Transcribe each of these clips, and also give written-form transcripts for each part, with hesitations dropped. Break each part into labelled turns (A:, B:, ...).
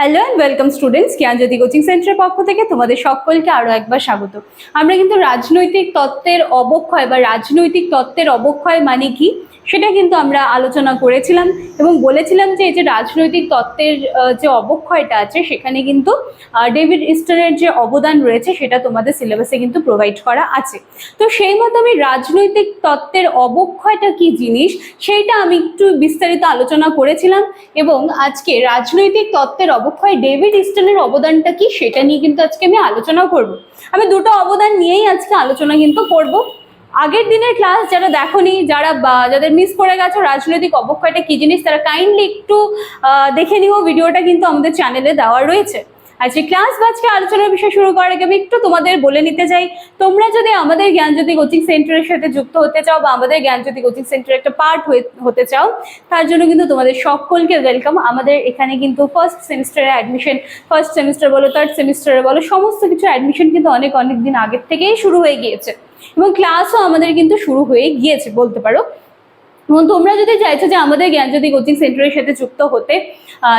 A: Hello and welcome students, Gyanjyoti coaching সেন্টারের পক্ষ থেকে তোমাদের সকলকে আরও একবার স্বাগত। আমরা কিন্তু রাজনৈতিক তত্ত্বের অবক্ষয় বা রাজনৈতিক তত্ত্বের অবক্ষয় মানে কি সেটা কিন্তু আমরা আলোচনা করেছিলাম এবং বলেছিলাম যে এই যে রাজনৈতিক তত্ত্বের যে অবক্ষয়টা আছে সেখানে কিন্তু ডেভিড ইস্টনের যে অবদান রয়েছে সেটা তোমাদের সিলেবাসে কিন্তু প্রোভাইড করা আছে। তো সেই মতো আমি রাজনৈতিক তত্ত্বের অবক্ষয়টা কি জিনিস সেইটা আমি একটু বিস্তারিত আলোচনা করেছিলাম এবং আজকে রাজনৈতিক তত্ত্বের অবক্ষয় ডেভিড ইস্টনের অবদানটা কি সেটা নিয়ে কিন্তু আজকে আমি আলোচনা করব। আমি দুটো অবদান নিয়েই আজকে আলোচনা কিন্তু করব। আগের দিনের ক্লাস যারা দেখোনি, যাদের মিস করে গেছো রাজনৈতিক অবক্ষয়টা কি জিনিস, তারা কাইন্ডলি একটু দেখে নিও, ভিডিওটা কিন্তু আমাদের চ্যানেলে দেওয়া রয়েছে। আজকে ক্লাস বা আজকে আলোচনার বিষয় শুরু করার আগে আমি একটু তোমাদের বলে নিতে চাই, তোমরা যদি আমাদের জ্ঞানজ্যোতি কোচিং সেন্টারের সাথে যুক্ত হতে চাও বা আমাদের জ্ঞানজ্যোতি কোচিং সেন্টারের একটা পার্ট হতে চাও, তার জন্য কিন্তু তোমাদের সকলকে ওয়েলকাম। আমাদের এখানে কিন্তু ফার্স্ট সেমিস্টারে অ্যাডমিশন, ফার্স্ট সেমিস্টার বলো, থার্ড সেমিস্টারে বলো, সমস্ত কিছু অ্যাডমিশন কিন্তু অনেক দিন আগের থেকেই শুরু হয়ে গিয়েছে এবং ক্লাসও আমাদের কিন্তু শুরু হয়ে গিয়েছে বলতে পারো। এবং তোমরা যদি চাইছো যে আমাদের জ্ঞানজ্যোতি কোচিং সেন্টারের সাথে যুক্ত হতে,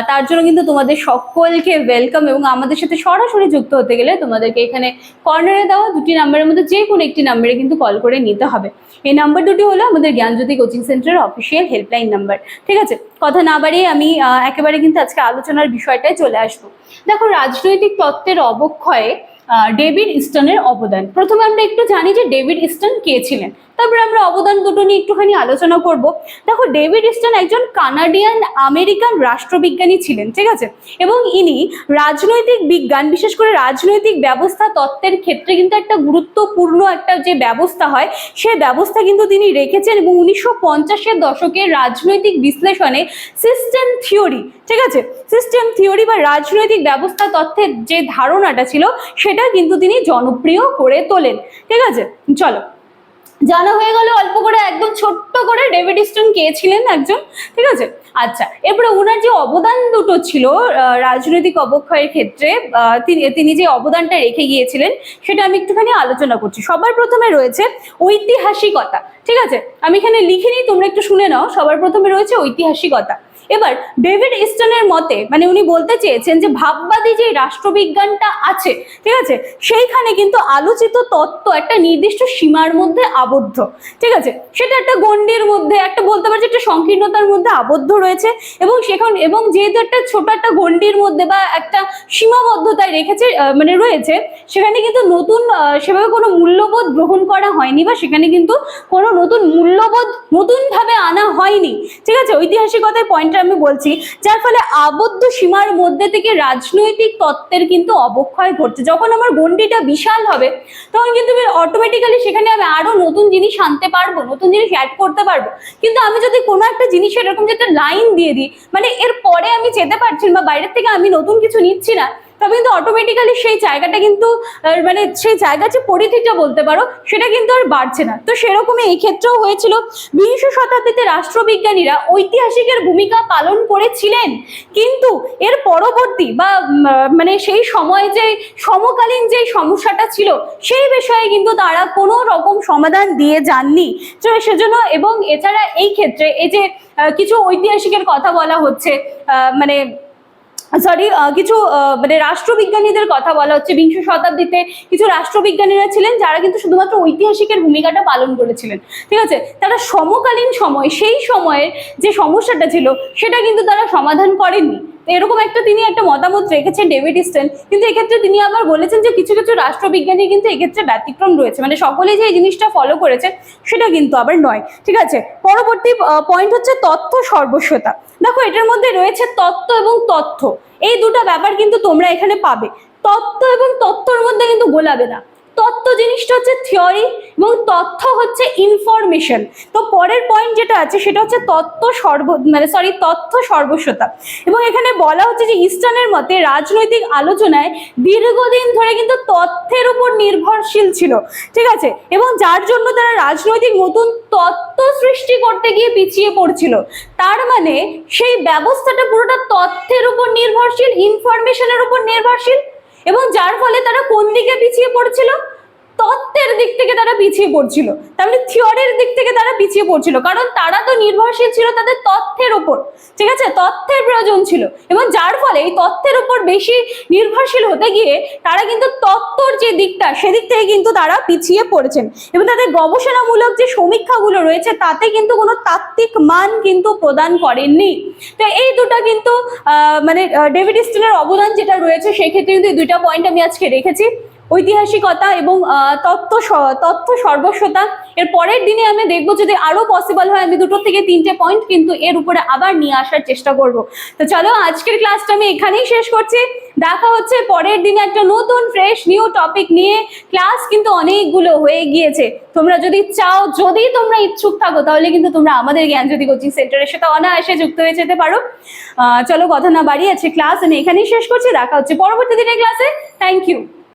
A: তার জন্য কিন্তু তোমাদের সকলকে ওয়েলকাম। এবং আমাদের সাথে সরাসরি যুক্ত হতে গেলে তোমাদেরকে এখানে কর্নারে দেওয়া দুটি নাম্বারের মধ্যে যে কোনো একটি নাম্বারে কিন্তু কল করে নিতে হবে। এই নাম্বার দুটি হলো আমাদের জ্ঞানজ্যোতি কোচিং সেন্টারের অফিসিয়াল হেল্পলাইন নাম্বার। ঠিক আছে, কথা না বাড়িয়ে আমি একেবারে কিন্তু আজকে আলোচনার বিষয়টায় চলে আসবো। দেখো, রাজনৈতিক তত্ত্বের অবক্ষয়ে ডেভিড ইস্টনের অবদান। প্রথমে আমরা একটু জানি যে ডেভিড ইস্টন কে ছিলেন, তারপরে আমরা অবদান দুটো নিয়ে একটুখানি আলোচনা করব। দেখো, ডেভিড ইস্টন একজন কানাডিয়ান আমেরিকান রাষ্ট্রবিজ্ঞানী ছিলেন, ঠিক আছে, এবং ইনি রাজনৈতিক বিজ্ঞান, বিশেষ করে রাজনৈতিক ব্যবস্থা তত্ত্বের ক্ষেত্রে কিন্তু একটা গুরুত্বপূর্ণ একটা যে ব্যবস্থা হয় সেই ব্যবস্থা কিন্তু তিনি রেখেছেন। এবং 1950-এর দশকের রাজনৈতিক বিশ্লেষণে সিস্টেম থিওরি, ঠিক আছে, সিস্টেম থিওরি বা রাজনৈতিক ব্যবস্থা তত্ত্বের যে ধারণাটা ছিল সেটা কিন্তু তিনি জনপ্রিয় করে তোলেন। ঠিক আছে, চলো জানা হয়ে গেল অল্প করে, একদম ছোট্ট করে ডেভিড ইস্টন কে ছিলেন একজন। ঠিক আছে, আচ্ছা, এরপরে ওনার যে অবদান দুটো ছিল রাজনৈতিক অবক্ষয়ের ক্ষেত্রে, তিনি যে অবদানটা রেখে গিয়েছিলেন সেটা আমি একটুখানি আলোচনা করছি। সবার প্রথমে রয়েছে ঐতিহাসিকতা। ঠিক আছে, আমি এখানে লিখিনি, তোমরা একটু শুনে নাও। সবার প্রথমে রয়েছে ঐতিহাসিকতা। এবার ডেভিড ইস্টনের মতে, মানে উনি বলতে চেয়েছেন যে ভাববাদী যে রাষ্ট্রবিজ্ঞানটা আছে, ঠিক আছে, সেইখানে কিন্তু আলোচিত তত্ত্ব একটা নির্দিষ্ট সীমার মধ্যে আবদ্ধ। ঠিক আছে, সেটা একটা গণ্ডির মধ্যে, একটা বলতে পারছি একটা সংকীর্ণতার মধ্যে আবদ্ধ রয়েছে এবং যেহেতু একটা ছোট একটা গণ্ডির মধ্যে বা একটা সীমাবদ্ধতায় রয়েছে, সেখানে কিন্তু নতুন সেভাবে কোনো মূল্যবোধ গ্রহণ করা হয়নি বা সেখানে কিন্তু কোনো নতুন মূল্যবোধ নতুনভাবে আনা হয়নি। ঠিক আছে, ঐতিহাসিকতার পয়েন্টটা আমি বলছি, যার ফলে আবদ্ধ সীমার মধ্যে থেকে রাজনৈতিক তত্ত্বের কিন্তু অবক্ষয় ঘটছে। যখন আমার গণ্ডিটা বিশাল হবে তখন কিন্তু অটোমেটিক্যালি সেখানে আমি আরো নতুন জিনিস আনতে পারবো, নতুন জিনিস অ্যাড করতে পারবো। কিন্তু আমি যদি কোনো একটা জিনিসের এরকম যে একটা লাইন দিয়ে দিই, মানে এর পরে আমি যেতে পারছি না বা বাইরের থেকে আমি নতুন কিছু নিচ্ছি না, তবে কিন্তু অটোমেটিক্যালি সেই জায়গাটা কিন্তু সেই জায়গার যে পরিধিটা বলতে পারো সেটা কিন্তু আর বাড়ছে না। তো সেরকমই এই ক্ষেত্রেও হয়েছিল। বিংশ শতাব্দীতে রাষ্ট্রবিজ্ঞানীরা ঐতিহাসিকের ভূমিকা পালন করেছিলেন, কিন্তু এর পরবর্তী বা সেই সময়ে যে সমকালীন যে সমস্যাটা ছিল সেই বিষয়ে কিন্তু তারা কোনো রকম সমাধান দিয়ে যাননি। তো সেজন্য, এবং এছাড়া এই ক্ষেত্রে এই যে কিছু ঐতিহাসিকের কথা বলা হচ্ছে, কিছু রাষ্ট্রবিজ্ঞানীদের কথা বলা হচ্ছে। বিংশ শতাব্দীতে কিছু রাষ্ট্রবিজ্ঞানীরা ছিলেন যারা কিন্তু শুধুমাত্র ঐতিহাসিকের ভূমিকাটা পালন করেছিলেন। ঠিক আছে, তারা সমকালীন সময়, সেই সময়ের যে সমস্যাটা ছিল সেটা কিন্তু তারা সমাধান করেননি। এরকম তিনি একটা মতামত রেখেছেন ডেভিড ইস্টন। কিন্তু এক্ষেত্রে তিনি আবার বলেছেন যে কিছু কিছু রাষ্ট্রবিজ্ঞানী কিন্তু এক্ষেত্রে ব্যতিক্রম রয়েছে, মানে সকলেই যে এই জিনিসটা ফলো করেছে সেটা কিন্তু আবার নয়। ঠিক আছে, পরবর্তী পয়েন্ট হচ্ছে তথ্য সর্বস্বতা। দেখো, এটার মধ্যে রয়েছে তত্ত্ব এবং তথ্য, এই দুটো ব্যাপার কিন্তু তোমরা এখানে পাবে। তত্ত্ব এবং তথ্যর মধ্যে কিন্তু গোলাবে না। তত্ত্ব জিনিসটা হচ্ছে থিওরি এবং তথ্য হচ্ছে ইনফরমেশন। তো পরের পয়েন্ট যেটা আছে সেটা হচ্ছে তথ্য সর্বস্বতা। এবং এখানে বলা হচ্ছে যে ইস্টনের মতে রাজনৈতিক আলোচনায় দীর্ঘদিন ধরে কিন্তু তথ্যের উপর নির্ভরশীল ছিল। ঠিক আছে, এবং যার জন্য তারা রাজনৈতিক নতুন তত্ত্ব সৃষ্টি করতে গিয়ে পিছিয়ে পড়ছিল। তার মানে সেই ব্যবস্থাটা পুরোটা তথ্যের উপর নির্ভরশীল, ইনফরমেশনের উপর নির্ভরশীল, এবং যার ফলে তারা কোন দিকে পিছিয়ে পড়ছিল, তত্ত্বের দিক থেকে তারা পিছিয়ে পড়ছিল, তার মানে থিওরির দিক থেকে তারা পিছিয়ে পড়ছিল, কারণ তারা তো নির্ভরশীল ছিল তাদের তথ্যের উপর, ঠিক আছে, তথ্যের প্রয়োজন ছিল, এবং যার ফলে এই তথ্যের উপর বেশি নির্ভরশীল হতে গিয়ে তারা কিন্তু তত্ত্বর যে দিকটা সেদিক থেকে কিন্তু তারা পিছিয়ে পড়েছেন, এবং তাদের গবেষণামূলক যে সমীক্ষাগুলো রয়েছে তাতে কিন্তু কোনো তাত্ত্বিক মান কিন্তু প্রদান করেননি। তো এই দুটো কিন্তু মানে ডেভিড স্টিলের অবদান যেটা রয়েছে সেক্ষেত্রে কিন্তু এই দুইটা পয়েন্ট আমি আজকে রেখেছি, ঐতিহাসিকতা এবং তথ্য সর্বস্বতা। এর পরের দিনে আমি দেখবো যদি আরো পসিবল হয় আমি 2 থেকে 3টে পয়েন্ট কিন্তু এর উপরে আবার নিয়ে আসার চেষ্টা করব। তো চলো আজকের ক্লাসটা আমি এখানেই শেষ করছি, দেখা হচ্ছে পরের দিনে একটা নতুন ফ্রেশ নিউ টপিক নিয়ে। ক্লাস কিন্তু অনেকগুলো হয়ে গিয়েছে, তোমরা যদি চাও, যদি তোমরা ইচ্ছুক থাকো তাহলে কিন্তু তোমরা আমাদের জ্ঞানজ্যোতি কোচিং সেন্টারের সাথে অনায়াসে যুক্ত হয়ে যেতে পারো। চলো কথা না বাড়িয়ে ক্লাস আমি এখানেই শেষ করছি, দেখা হচ্ছে পরবর্তী দিনের ক্লাসে। Thank you.